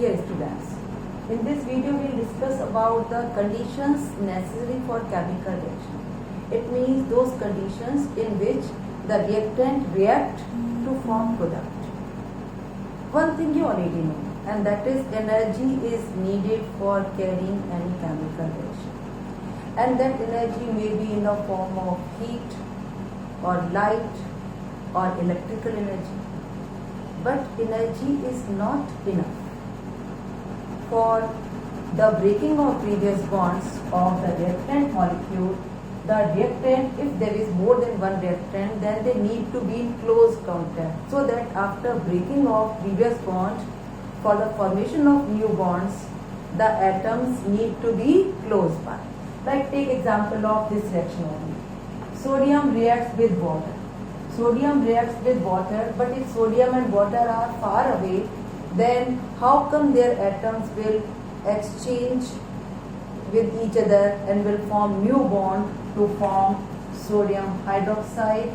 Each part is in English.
Dear students, in this video we will discuss about the conditions necessary for chemical reaction. It means those conditions in which the reactant react to form product. One thing you already know, and that is energy is needed for carrying any chemical reaction. And that energy may be in the form of heat or light or electrical energy. But energy is not enough for the breaking of previous bonds of the reactant molecule. The reactant, if there is more than one reactant, then they need to be in close contact, so that after breaking of previous bonds, for the formation of new bonds, the atoms need to be close by. Like take example of this reaction only. Sodium reacts with water. Sodium reacts with water, but if sodium and water are far away, then how come their atoms will exchange with each other and will form new bond to form sodium hydroxide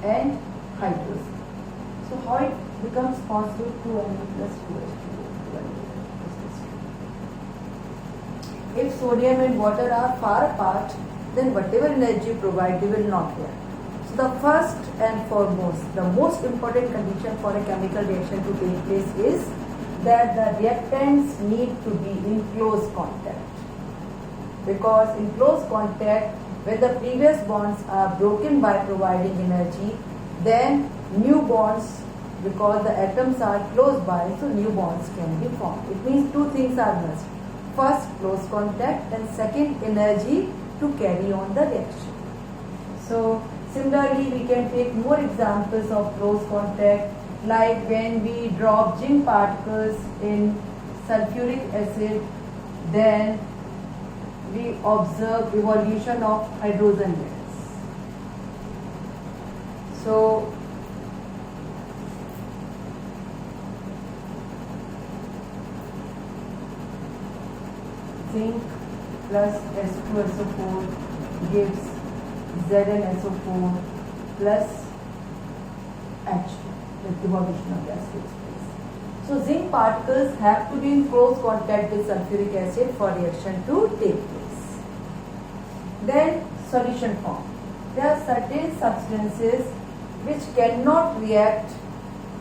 and hydrogen. So how it becomes possible to Na plus 2H2O? If sodium and water are far apart, then whatever energy you provide, they will not react. So the first and foremost, the most important condition for a chemical reaction to take place is that the reactants need to be in close contact. Because in close contact, when the previous bonds are broken by providing energy, then new bonds, because the atoms are close by, so new bonds can be formed. It means two things are must. First, close contact, and second, energy to carry on the reaction. So similarly, we can take more examples of close contact, like when we drop zinc particles in sulfuric acid, then we observe evolution of hydrogen gas. So zinc plus H2SO4 gives ZnSO4 plus H2. The evolution of gas takes place. So zinc particles have to be in close contact with sulfuric acid for reaction to take place. Then solution form. There are certain substances which cannot react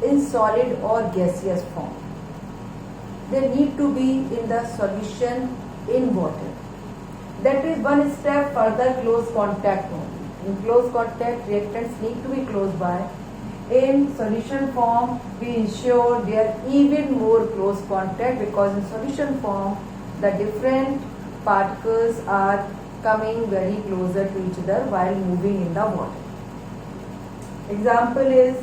in solid or gaseous form. They need to be in the solution in water. That is one step further, close contact only. In close contact, reactants need to be close by. In solution form, we ensure they are even more close contact, because in solution form, the different particles are coming very closer to each other while moving in the water. Example is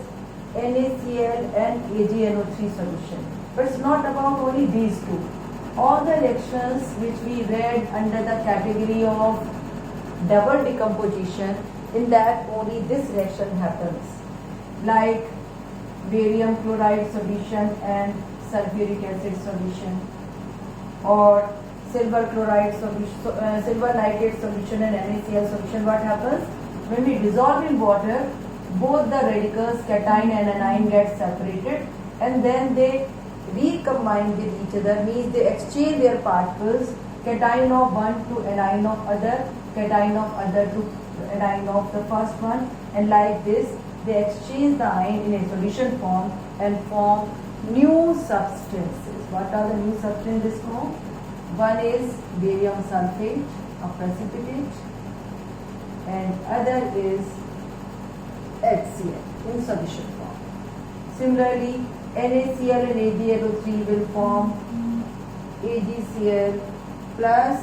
NaCl and AgNO3 solution. But it's not about only these two. All the reactions which we read under the category of double decomposition, in that only this reaction happens. Like barium chloride solution and sulfuric acid solution, or silver chloride solution, silver nitrate solution and NaCl solution. What happens? When we dissolve in water, both the radicals cation and anion get separated, and then they recombine with each other, means they exchange their particles, cation of one to anion of other, cation of other to anion of the first one, and like this they exchange the ion in a solution form and form new substances. What are the new substances formed? One is barium sulfate, a precipitate, and other is HCl in solution form. Similarly, NaCl and AgNO3 will form AgCl plus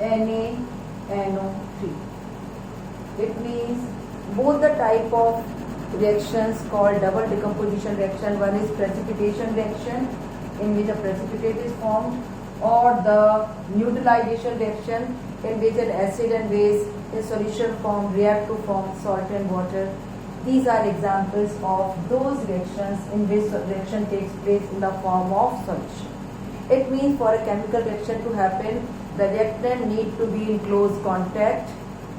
NaNO3. It means both the type of reactions called double decomposition reaction. One is precipitation reaction, in which a precipitate is formed, or the neutralization reaction, in which an acid and base in solution form react to form salt and water. These are examples of those reactions in which reaction takes place in the form of solution. It means for a chemical reaction to happen, the reactant need to be in close contact.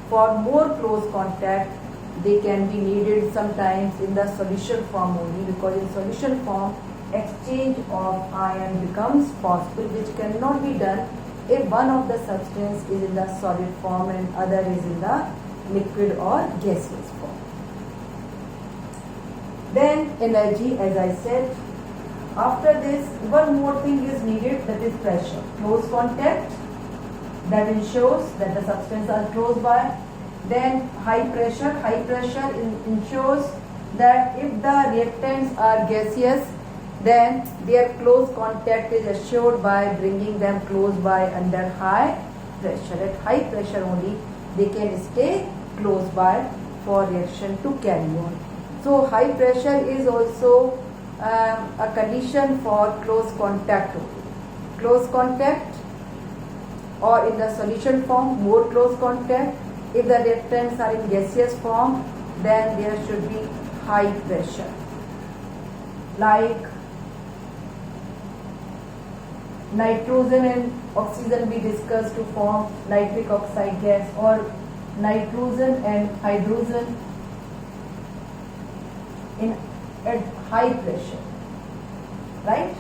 For more close contact, they can be needed sometimes in the solution form only, because in solution form exchange of ion becomes possible, which cannot be done if one of the substance is in the solid form and other is in the liquid or gaseous form. Then energy, as I said. After this, one more thing is needed, that is pressure. Close contact, that ensures that the substances are close by. Then high pressure ensures that if the reactants are gaseous, then their close contact is assured by bringing them close by under high pressure. At high pressure only they can stay close by for reaction to carry on. So high pressure is also a condition for close contact only. Close contact, or in the solution form more close contact. If the reactants are in gaseous form, then there should be high pressure. Like nitrogen and oxygen we discussed to form nitric oxide gas, or nitrogen and hydrogen at high pressure, right?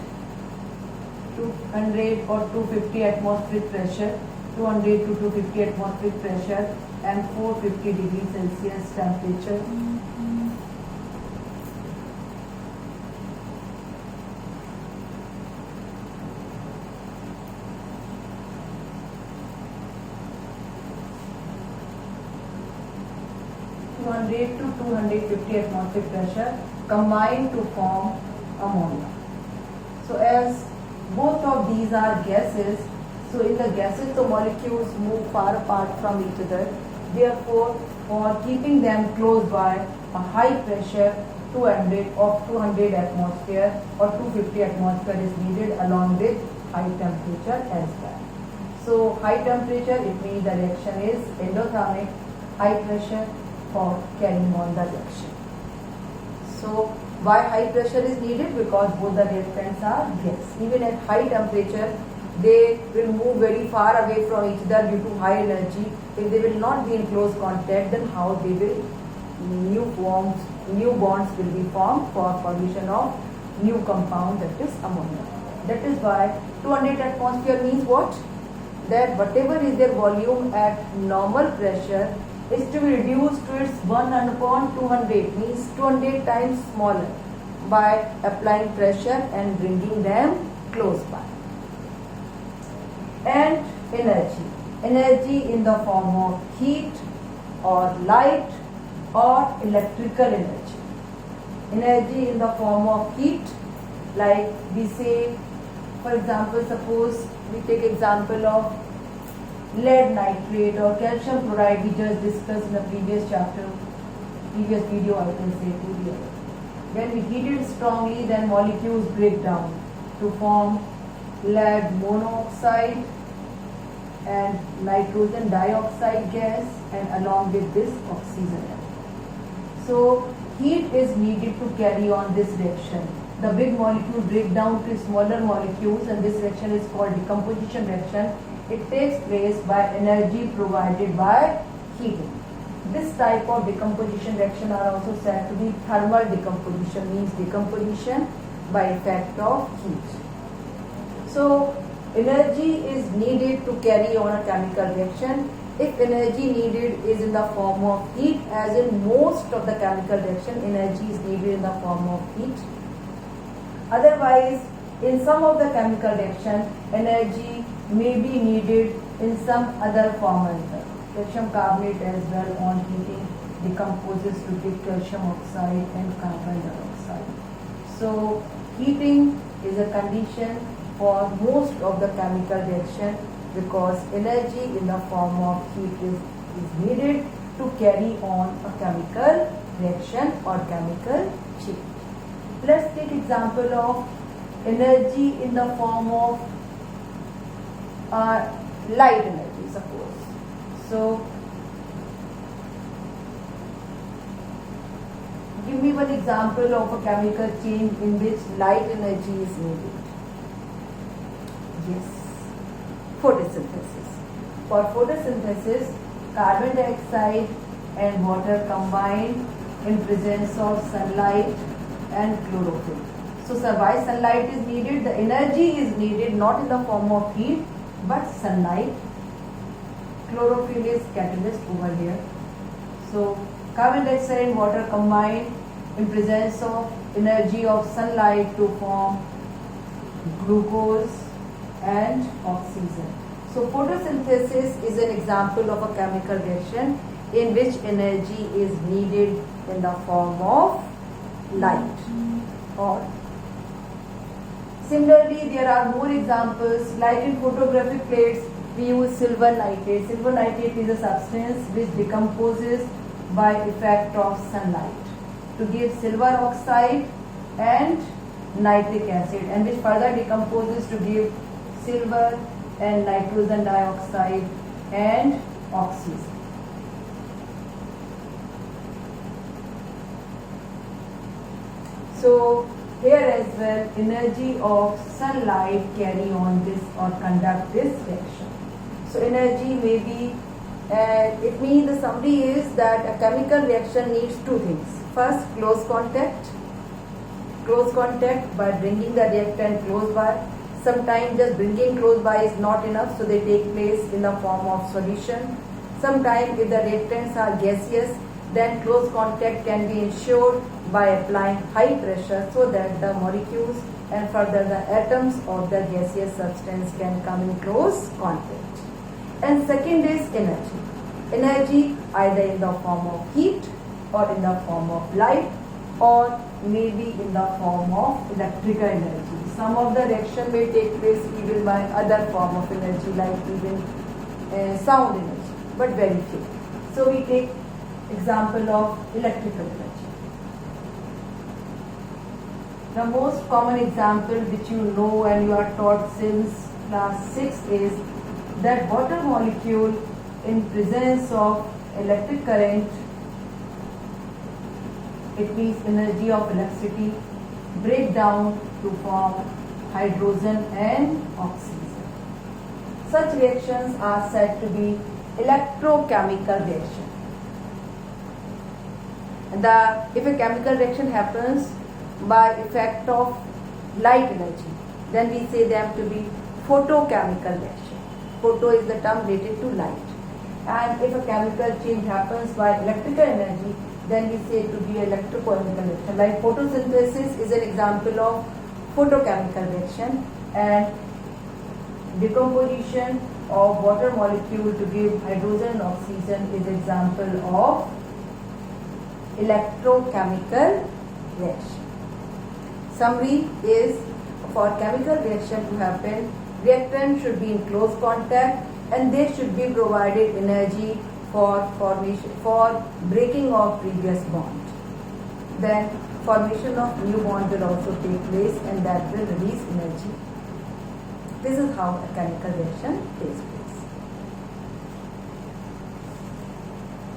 200 or 250 atmospheric pressure, 200 to 250 atmospheric pressure and 450 degrees Celsius temperature. To 250 atmospheric pressure combined to form ammonia. So as both of these are gases, so in the gases the molecules move far apart from each other. Therefore, for keeping them close by, a high pressure 200 atmosphere or 250 atmosphere is needed, along with high temperature as well. So high temperature, it means the reaction is endothermic. High pressure for carrying on the reaction. So why high pressure is needed? Because both the reactants are gas. Even at high temperature, they will move very far away from each other due to high energy. If they will not be in close contact, then how they will new bonds will be formed for formation of new compound, that is ammonia. That is why 200 atmosphere means what? That whatever is their volume at normal pressure is to be reduced to its 1/200, means 200 times smaller, by applying pressure and bringing them close by. And energy in the form of heat or light or electrical energy. Energy in the form of heat, like we say, for example, suppose we take example of lead nitrate or calcium chloride we just discussed in the previous chapter, previous video, I can say video. When we heat it strongly, then molecules break down to form lead monoxide and nitrogen dioxide gas, and along with this oxygen. So heat is needed to carry on this reaction. The big molecule break down to smaller molecules, and this reaction is called decomposition reaction. It takes place by energy provided by heating. This type of decomposition reaction are also said to be thermal decomposition, means decomposition by effect of heat. So energy is needed to carry on a chemical reaction. If energy needed is in the form of heat, as in most of the chemical reaction, energy is needed in the form of heat. Otherwise, in some of the chemical reaction, energy may be needed in some other form as well. Calcium carbonate as well, on heating, decomposes to give calcium oxide and carbon dioxide. So heating is a condition for most of the chemical reaction, because energy in the form of heat is needed to carry on a chemical reaction or chemical change. Let's take example of energy in the form of light energy, suppose. So give me one example of a chemical change in which light energy is needed. Yes, photosynthesis. For photosynthesis, carbon dioxide and water combine in presence of sunlight and chlorophyll. So why sunlight is needed? The energy is needed not in the form of heat but sunlight. Chlorophyll is catalyst over here. So carbon dioxide and water combine in presence of energy of sunlight to form glucose and oxygen. So photosynthesis is an example of a chemical reaction in which energy is needed in the form of light. Or similarly, there are more examples like in photographic plates we use silver nitrate. Silver nitrate is a substance which decomposes by effect of sunlight to give silver oxide and nitric acid, and which further decomposes to give silver and nitrogen dioxide and oxygen. So here as well, energy of sunlight carry on this or conduct this reaction. So energy may be, it means the summary is that a chemical reaction needs two things. First, close contact by bringing the reactant close by. Sometimes just bringing close by is not enough, so they take place in the form of solution. Sometimes if the reactants are gaseous, then close contact can be ensured by applying high pressure so that the molecules and further the atoms of the gaseous substance can come in close contact. And second is energy. Energy either in the form of heat or in the form of light or maybe in the form of electrical energy. Some of the reaction may take place even by other form of energy like even sound energy, but very few. So we take example of electrical energy. The most common example which you know and you are taught since class 6 is that water molecule in presence of electric current, it means energy of electricity, break down to form hydrogen and oxygen. Such reactions are said to be electrochemical reaction. If a chemical reaction happens by effect of light energy, then we say them to be photochemical reaction. Photo is the term related to light. And if a chemical change happens by electrical energy, then we say to be electrochemical reaction. Like photosynthesis is an example of photochemical reaction, and decomposition of water molecule to give hydrogen and oxygen is example of electrochemical reaction. Summary is, for chemical reaction to happen, reactant should be in close contact and they should be provided energy for formation, for breaking of previous bond. Then formation of new bond will also take place and that will release energy. This is how a chemical reaction takes place.